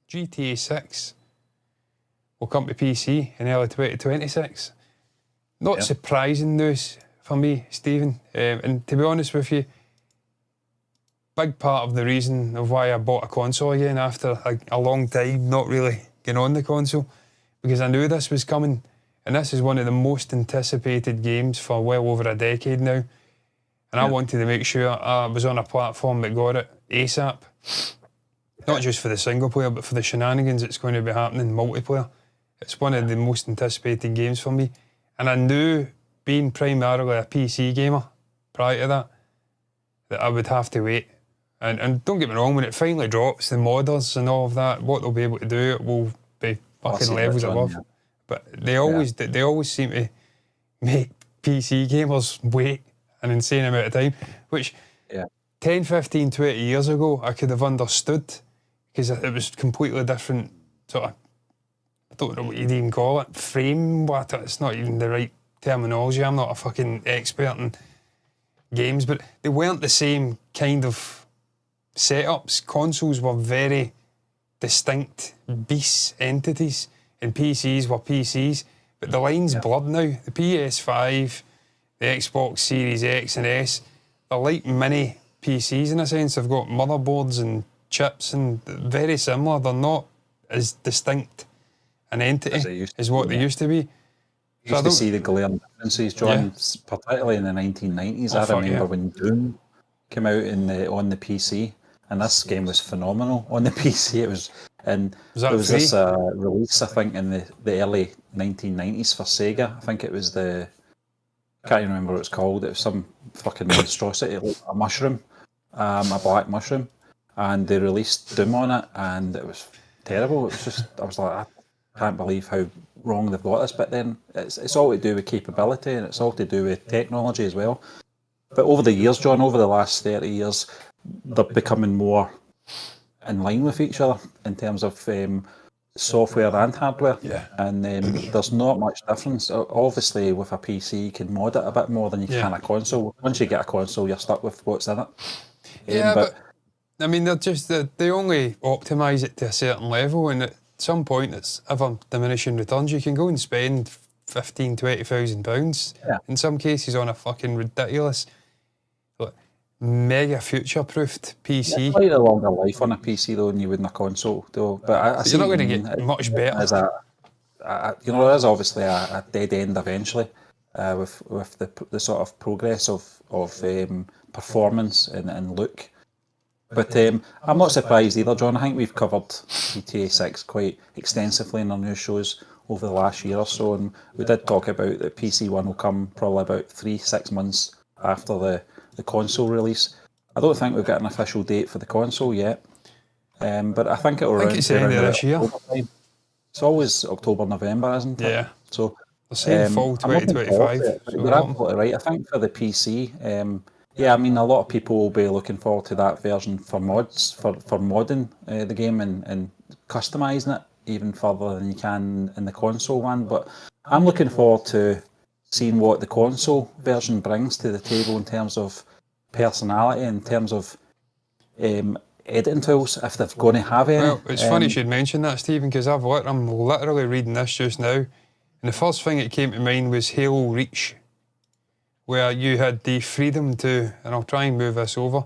GTA 6 will come to PC in early 2026. Not surprising news for me, Stephen. And to be honest with you, big part of the reason of why I bought a console again after a long time not really getting on the console, because I knew this was coming, and this is one of the most anticipated games for well over a decade now. And I wanted to make sure I was on a platform that got it ASAP. Not just for the single player, but for the shenanigans that's going to be happening multiplayer. It's one of the most anticipated games for me. And I knew, being primarily a PC gamer prior to that I would have to wait. And don't get me wrong, when it finally drops, the modders and all of that, what they'll be able to do, it will be fucking levels above. Yeah. But they always seem to make PC gamers wait an insane amount of time, which 10, 15, 20 years ago I could have understood, because it was completely different sort of, I don't know what you'd even call it, framework. It's not even the right terminology. I'm not a fucking expert in games, but they weren't the same kind of setups. Consoles were very distinct beasts, entities, and PCs were PCs. But the line's blurred now. The PS5, the Xbox Series X and S, they're like mini PCs in a sense. They've got motherboards and chips and very similar. They're not as distinct an entity as what they used to be. You used to see the glaring differences, John, particularly in the 1990s. I remember when Doom came out on the PC, and this game was phenomenal on the PC. It was, and there was this release, I think, in the early 1990s for Sega. I think it was I can't even remember what it's called. It was some fucking monstrosity, like a mushroom, a black mushroom, and they released Doom on it, and it was terrible. It was just, I was like, I can't believe how wrong they've got this. But then it's all to do with capability, and it's all to do with technology as well. But over the years, John, over the last 30 years, they're becoming more in line with each other in terms of software and hardware. And there's not much difference. Obviously, with a PC, you can mod it a bit more than you can a console. Once you get a console, you're stuck with what's in it. But I mean, they only optimise it to a certain level, and at some point it's ever diminishing returns. You can go and spend £15,000-20,000 in some cases on a fucking ridiculous, mega future-proofed PC. It's quite a longer life on a PC though than you would in a console, though. But you're not going to get much better. There is obviously a dead end eventually with the sort of progress of performance and look. But I'm not surprised either, John. I think we've covered GTA 6 quite extensively in our news shows over the last year or so, and we did talk about that PC one will come probably about 3-6 months after the console release. I don't think we've got an official date for the console yet, but I think it'll it's the end of this year. It's always October, November, isn't it? Yeah. So they're saying fall 2025. You're absolutely right. I think for the PC, I mean, a lot of people will be looking forward to that version for mods, for modding the game and customising it even further than you can in the console one. But I'm looking forward to seeing what the console version brings to the table in terms of personality, in terms of editing tools, if they're going to have any. Well, it's funny you should mention that, Stephen, because I'm literally reading this just now, and the first thing that came to mind was Halo Reach, where you had the freedom to, and I'll try and move this over,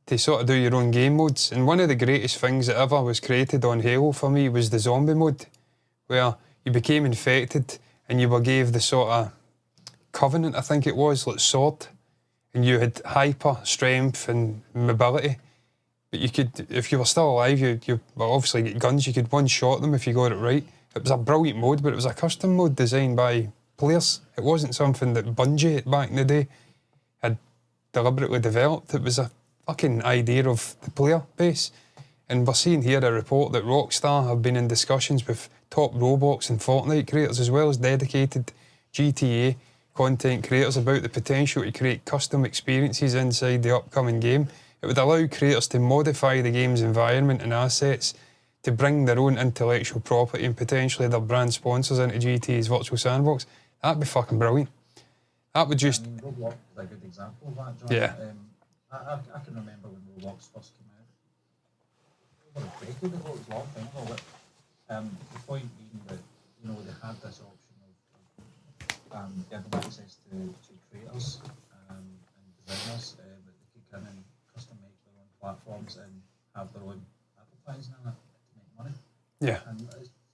to sort of do your own game modes. And one of the greatest things that ever was created on Halo for me was the zombie mode, where you became infected and you were gave the sort of Covenant, I think it was, like sword, and you had hyper strength and mobility. But you could, if you were still alive, you obviously get guns, you could one-shot them if you got it right. It was a brilliant mode, but it was a custom mode designed by players. It wasn't something that Bungie back in the day had deliberately developed. It was a fucking idea of the player base. And we're seeing here a report that Rockstar have been in discussions with top Roblox and Fortnite creators, as well as dedicated GTA content creators, about the potential to create custom experiences inside the upcoming game. It would allow creators to modify the game's environment and assets to bring their own intellectual property and potentially their brand sponsors into GTA's virtual sandbox. That'd be fucking brilliant. That would just... Roblox is a good example of that, John. Yeah. I can remember when Roblox first came out. Over a decade ago, it was a long time ago. The point being that they had this option of giving access to creators and designers that they could come and custom make their own platforms and have their own advertising in it to make money. Yeah. And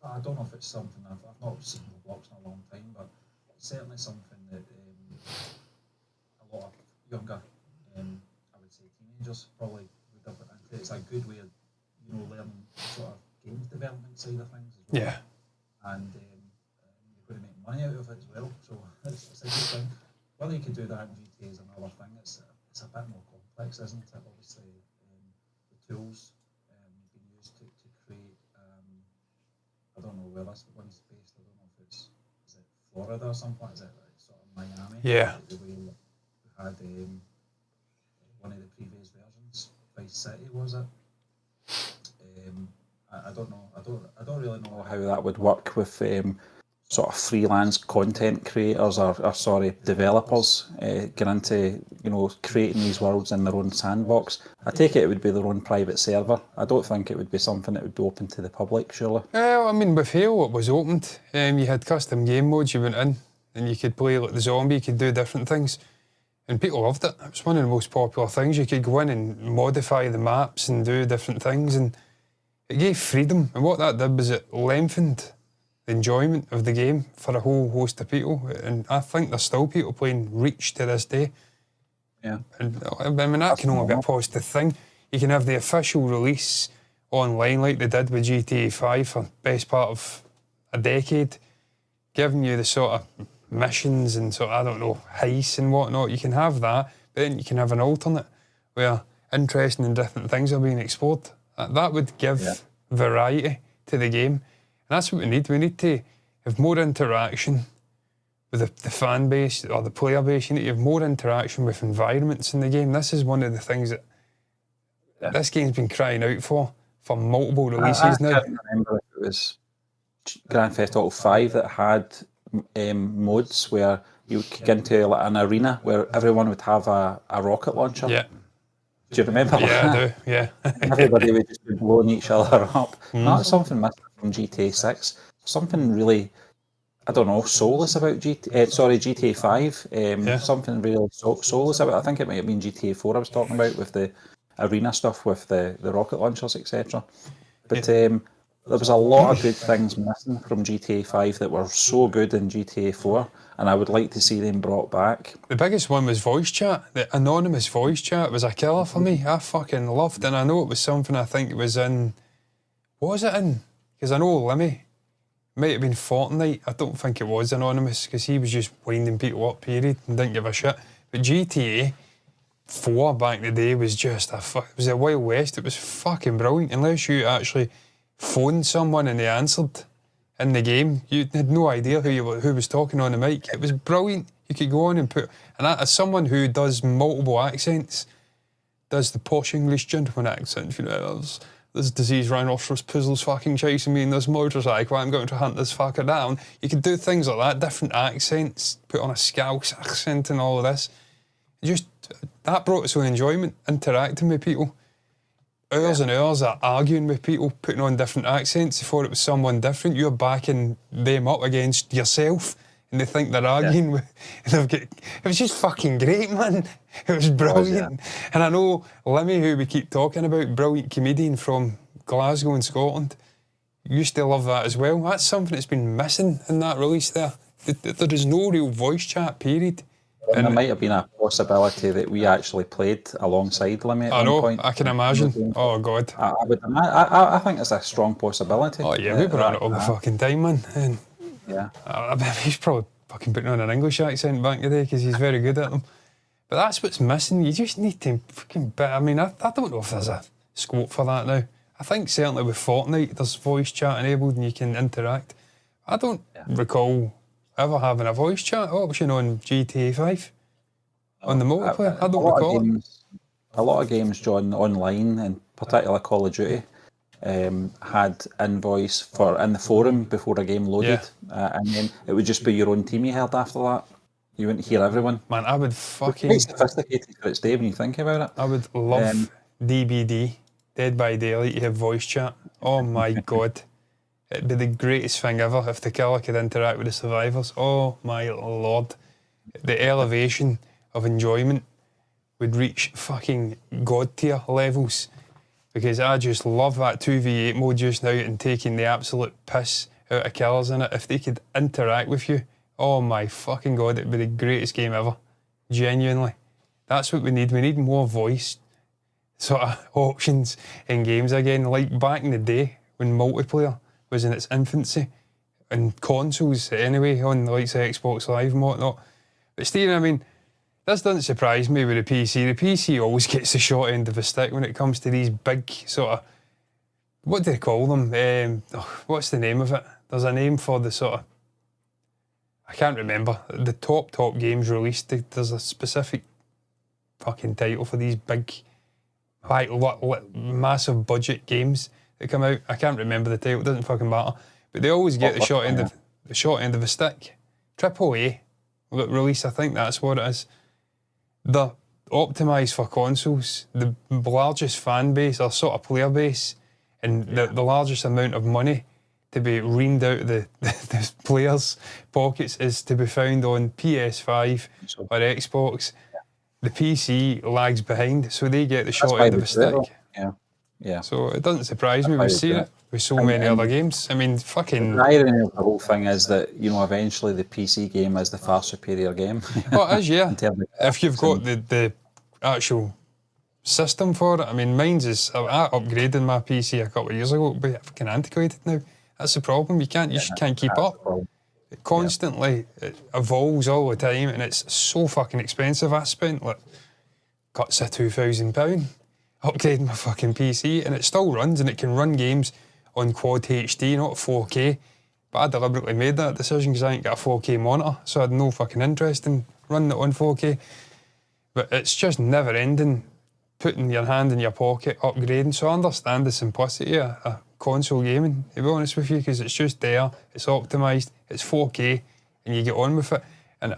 I don't know if it's something I've not seen Roblox in a long time, but it's certainly something that a lot of younger, I would say teenagers probably would have into. It's a good way of learning sort of games development side of things as well. Yeah. And you're going to make money out of it as well. So it's a good thing. Whether you can do that in GTA is another thing. It's a bit more complex, isn't it? Obviously, the tools being used to create. I don't know where this one's based. I don't know if is it Florida or something. Is it sort of Miami? Yeah. The way we had one of the previous versions, Vice City, was it? I don't know. I don't really know how that would work with sort of freelance content creators or developers get into creating these worlds in their own sandbox. I take it would be their own private server. I don't think it would be something that would be open to the public, surely. Well, I mean, with Halo, it was opened. You had custom game modes you went in, and you could play like the zombie, you could do different things. And people loved it. It was one of the most popular things. You could go in and modify the maps and do different things, and it gave freedom. And what that did was it lengthened the enjoyment of the game for a whole host of people. And I think there's still people playing Reach to this day. Yeah. And I mean, that can only be a positive thing. You can have the official release online like they did with GTA 5 for the best part of a decade, giving you the sort of missions and sort of, I don't know, heists and whatnot. You can have that, but then you can have an alternate where interesting and different things are being explored. That would give variety to the game. And that's what we need. We need to have more interaction with the fan base or the player base. You need to have more interaction with environments in the game. This is one of the things that this game's been crying out for multiple releases now. I can't remember if it was Grand Theft Auto 5 that had modes where you would get into like an arena where everyone would have a rocket launcher. Yeah. Do you remember that? Yeah, I do, yeah. Everybody would just be blowing each other up. That's something missing from GTA 6. Something really, I don't know, soulless about GTA 5. Something really soulless about it. I think it might have been GTA 4 I was talking about with the arena stuff with the rocket launchers, etc. But there was a lot of good things missing from GTA 5 that were so good in GTA 4, and I would like to see them brought back. The biggest one was voice chat. The anonymous voice chat was a killer for me. I fucking loved it, and I know it was something I think it was in... What was it in? Because I know Lemmy might have been Fortnite. I don't think it was anonymous, because he was just winding people up, period, and didn't give a shit. But GTA 4 back in the day was just it was a Wild West. It was fucking brilliant. Unless you actually phoned someone and they answered in the game, you had no idea who was talking on the mic. It was brilliant. You could go on and put... And as someone who does multiple accents, does the posh English gentleman accent, there's disease rhinoceros puzzles fucking chasing me in this motorcycle, I'm going to hunt this fucker down. You could do things like that, different accents, put on a Scouse accent and all of this. That brought us on enjoyment, interacting with people. Hours and hours of arguing with people, putting on different accents. They thought it was someone different. You're backing them up against yourself, and they think they're arguing with... it was just fucking great, man. It was brilliant. And I know Lemmy, who we keep talking about, brilliant comedian from Glasgow in Scotland, used to love that as well. That's something that's been missing in that release there. There is no real voice chat, period. And there might have been a possibility that we actually played alongside Lemmy at one point. I can imagine. Oh, God. I think it's a strong possibility. Oh, yeah, we were on it all the fucking time, man. And he's probably fucking putting on an English accent back in the day because he's very good at them. But that's what's missing. You just need to fucking... I mean, I don't know if there's a scope for that now. I think certainly with Fortnite, there's voice chat enabled and you can interact. I don't recall ever having a voice chat option on GTA 5 on the multiplayer. I don't recall. A lot of games, John, online, and particularly Call of Duty, had in-voice in the forum before a game loaded, and then it would just be your own team you heard after that. You wouldn't hear everyone. Man, I would fucking... It's quite sophisticated for its day when you think about it. I would love DBD, Dead by Daylight, to have voice chat. Oh my God. It'd be the greatest thing ever if the killer could interact with the survivors. Oh my lord. The elevation of enjoyment would reach fucking god tier levels, because I just love that 2v8 mode just now and taking the absolute piss out of killers in it. If they could interact with you, oh my fucking god, it'd be the greatest game ever. Genuinely. That's what we need. We need more voice sort of options in games again, like back in the day when multiplayer was in its infancy, and consoles anyway, on the likes of Xbox Live and whatnot. But Stephen, I mean, this doesn't surprise me with the PC. The PC always gets the short end of the stick when it comes to these big sort of, what do they call them? What's the name of it? There's a name for the sort of, I can't remember. The top games released, there's a specific fucking title for these big, like massive budget games that come out. I can't remember the title, it doesn't fucking matter. But they always get the short end of the stick. AAA release, I think that's what it is. They're optimised for consoles. The largest fan base or sort of player base and the largest amount of money to be reamed out of the players' pockets is to be found on PS5 or Xbox. The PC lags behind, so they get the short end of the stick. Yeah. So it doesn't surprise me. We've seen it with so many other games. I mean, fucking... The irony of the whole thing is that, eventually the PC game is the far superior game. Well, it is, yeah. If you've got the actual system for it. I mean, mine's is... I upgraded my PC a couple of years ago, but it's fucking antiquated now. That's the problem. You can't keep up. It constantly it evolves all the time, and it's so fucking expensive. I spent like cuts of £2,000 upgrading my fucking PC, and it still runs, and it can run games on quad HD, not 4K. But I deliberately made that decision because I ain't got a 4K monitor, so I had no fucking interest in running it on 4K. But it's just never ending, putting your hand in your pocket, upgrading. So I understand the simplicity of console gaming, to be honest with you, because it's just there, it's optimised, it's 4K, and you get on with it. And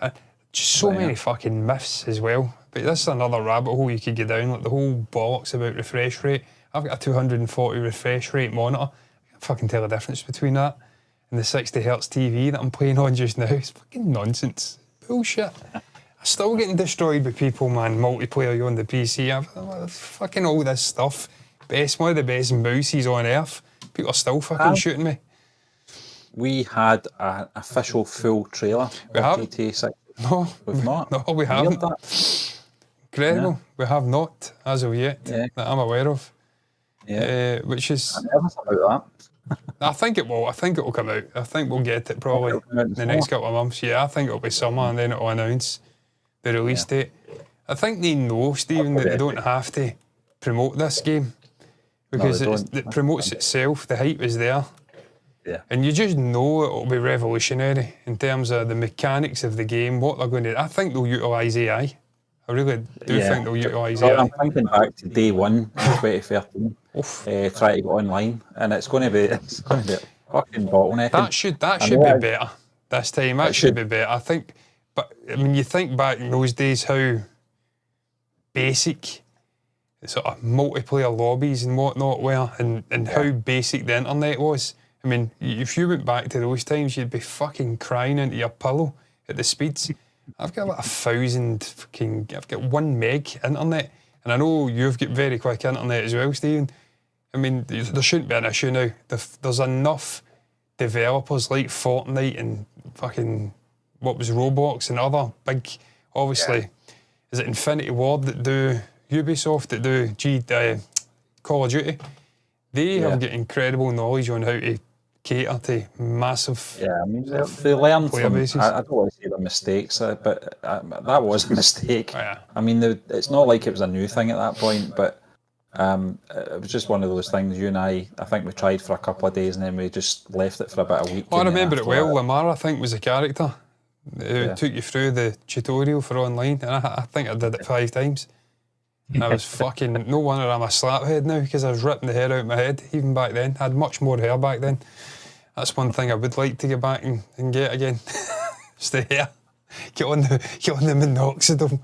just so many fucking myths as well. But this is another rabbit hole you could go down, like the whole bollocks about refresh rate. I've got a 240 refresh rate monitor. I can't fucking tell the difference between that and the 60 Hz TV that I'm playing on just now. It's fucking nonsense. Bullshit. I'm still getting destroyed by people, man. Multiplayer on the PC. I've fucking all this stuff. One of the best mouses on earth. People are still fucking shooting me. We had an official full trailer of GTA 6. No, we've not. No, we haven't. Incredible. Yeah. We have not, as of yet, that I'm aware of. Yeah. Which is... I'm nervous about that. I think it will. I think it will come out. I think we'll get it probably in the next couple of months. Yeah, I think it'll be summer, and then it'll announce the release date. I think they know, Stephen, that they don't have to promote this game because it promotes itself. The hype is there. Yeah. And you just know it'll be revolutionary in terms of the mechanics of the game, what they're going to... I think they'll utilise AI. I really do think they'll utilise AI. I'm thinking back to day one in 2013, trying to go online, and it's going to be a fucking bottleneck. That should be better this time. That should be better. I think, but I mean, you think back in those days how basic sort of multiplayer lobbies and whatnot were, and how basic the internet was. I mean, if you went back to those times, you'd be fucking crying into your pillow at the speeds. I've got like 1 meg internet, and I know you've got very quick internet as well, Stephen. I mean, there shouldn't be an issue now. There's enough developers like Fortnite and fucking what was Roblox and other big, obviously, is it Infinity Ward that do Ubisoft that do Call of Duty? They have got incredible knowledge on how to cater to massive. Yeah, I mean, they learn from. I don't want to say the mistakes, but that was a mistake. I mean, it's not like it was a new thing at that point, but it was just one of those things. You and I think we tried for a couple of days and then we just left it for about a week. Well, I remember it well. Lamar, I think, was the character who took you through the tutorial for online, and I think I did it 5 times. And I was fucking... No wonder I'm a slaphead now, because I was ripping the hair out of my head, even back then. I had much more hair back then. That's one thing I would like to get back and get again. It's the hair. Get on the minoxidil.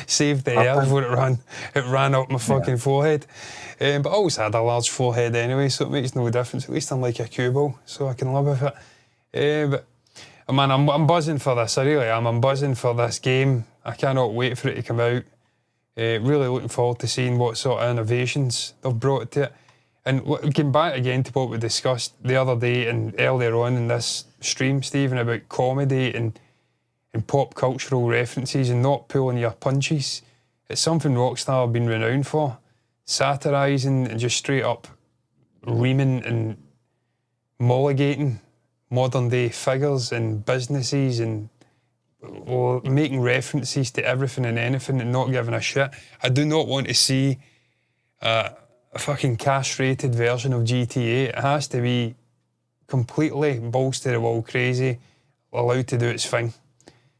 Saved the air before it ran up my fucking forehead. But I always had a large forehead anyway, so it makes no difference. At least I'm like a cue ball, so I can live with it. But man, I'm buzzing for this. I really am. I'm buzzing for this game. I cannot wait for it to come out. Really looking forward to seeing what sort of innovations they've brought to it. And getting back again to what we discussed the other day and earlier on in this stream, Stephen, about comedy and pop cultural references and not pulling your punches. It's something Rockstar have been renowned for. Satirising and just straight up reaming and molligating modern day figures and businesses and making references to everything and anything and not giving a shit. I do not want to see a fucking castrated version of GTA. It has to be completely balls to the wall crazy, allowed to do its thing.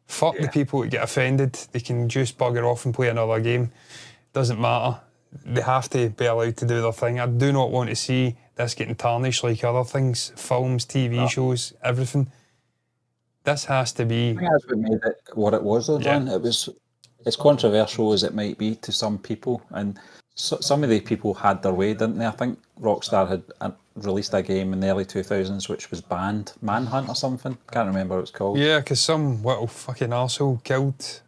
Fuck the people that get offended. They can just bugger off and play another game. Doesn't matter. They have to be allowed to do their thing. I do not want to see this getting tarnished like other things, films, TV shows, everything. This has to be. I think that's what made it what it was, though, John. It was as controversial as it might be to some people, and some of the people had their way, didn't they? I think Rockstar had released a game in the early 2000s which was banned, Manhunt or something. Can't remember what it's called. Yeah, because some little fucking arsehole killed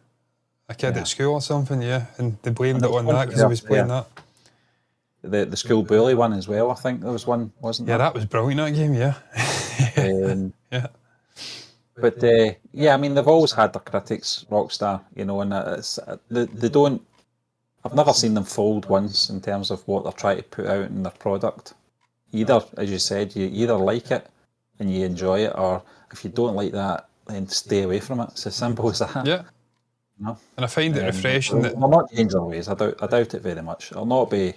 a kid at school or something, and they blamed it on that because he was playing that. The school bully one as well, I think there was one, wasn't there? Yeah, that was brilliant, that game, yeah. Yeah. But I mean, they've always had their critics, Rockstar, and it's, they don't. I've never seen them fold once in terms of what they're trying to put out in their product. Either, as you said, you either like it and you enjoy it, or if you don't like that, then stay away from it. It's as simple as that. Yeah. No? And I find it refreshing that they'll not change their ways. I doubt it very much. It'll not be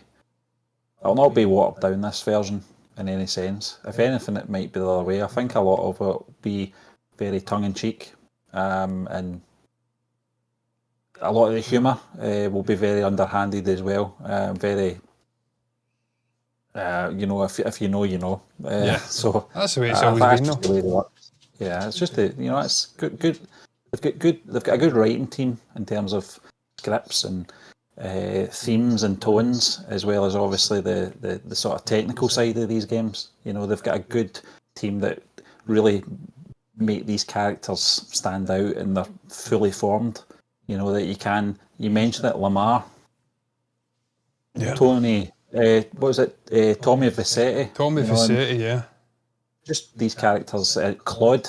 watered down, this version, in any sense. If anything, it might be the other way. I think a lot of it will be very tongue-in-cheek, and a lot of the humour will be very underhanded as well. Very, if you know, you know. So that's the way it's always been, though. The way they work. Yeah, it's just it's good. They've got a good writing team in terms of scripts and themes and tones, as well as obviously the sort of technical side of these games. They've got a good team that really make these characters stand out and they're fully formed. That you mentioned it, Lamar, Tony, what was it, Tommy Vercetti? Tommy Vercetti, yeah. Just these characters, Claude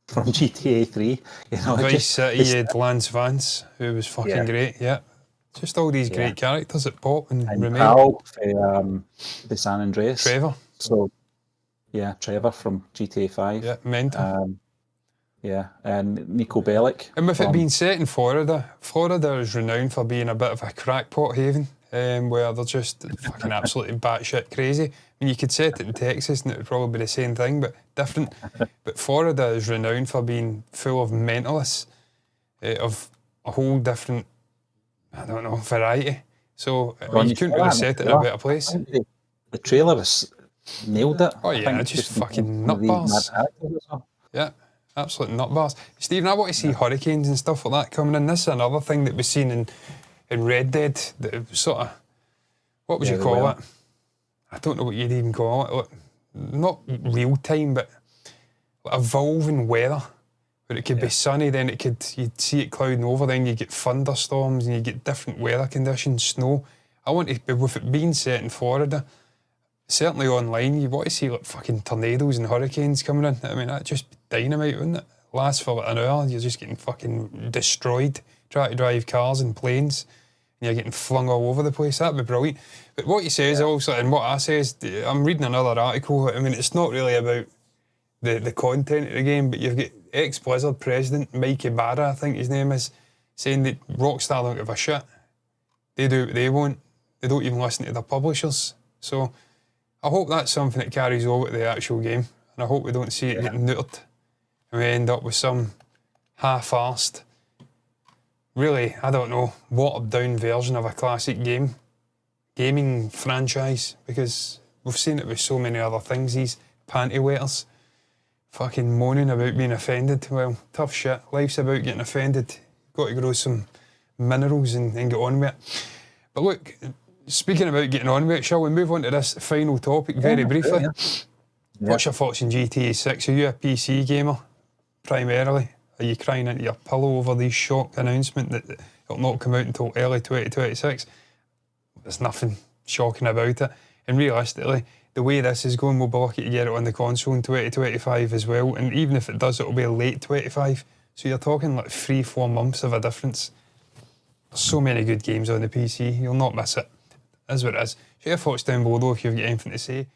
from GTA 3. Vice City, you had Lance Vance, who was fucking great, yeah. Just all these great characters that pop and remain. Cal, the San Andreas. Trevor. So, Trevor from GTA 5. Yeah, mental. And Nico Bellic. And with it being set in Florida is renowned for being a bit of a crackpot haven, where they're just fucking absolutely batshit crazy. I mean, you could set it in Texas and it would probably be the same thing, but different. But Florida is renowned for being full of mentalists, of a whole different, variety. So you couldn't really set it in a better place. The trailer was nailed it. Oh yeah, just fucking nutbars. Yeah. Absolute nutbars. Stephen, I want to see hurricanes and stuff like that coming in. This is another thing that we've seen in Red Dead that sort of, what would you call it? I don't know what you'd even call it. Like, not real time, but evolving weather. Where it could be sunny, then you'd see it clouding over, then you get thunderstorms and you get different weather conditions, snow. I want to, with it being set in Florida, certainly online, you want to see like fucking tornadoes and hurricanes coming in. I mean, that'd just be dynamite, wouldn't it? Last for like an hour, you're just getting fucking destroyed trying to drive cars and planes, and you're getting flung all over the place. That'd be brilliant. But what he says also, and what I say is, I'm reading another article. I mean, it's not really about the content of the game, but you've got ex-Blizzard president Mike Ibarra, I think his name is, saying that Rockstar don't give a shit. They do what they want. They don't even listen to their publishers. So I hope that's something that carries over to the actual game, and I hope we don't see it getting neutered and we end up with some half-arsed, really, I don't know, watered-down version of a classic gaming franchise, because we've seen it with so many other things, these panty waiters fucking moaning about being offended. Well, tough shit. Life's about getting offended. Got to grow some minerals and get on with it. But look, speaking about getting on with it, shall we move on to this final topic very briefly? What's your thoughts on GTA 6? Are you a PC gamer primarily? Are you crying into your pillow over the shock announcement that it'll not come out until early 2026? There's nothing shocking about it. And realistically, the way this is going, we'll be lucky to get it on the console in 2025 as well. And even if it does, it'll be late 25. So you're talking like 3-4 months of a difference. There's so many good games on the PC, you'll not miss it. That's what it is. Share your thoughts down below though if you've got anything to say.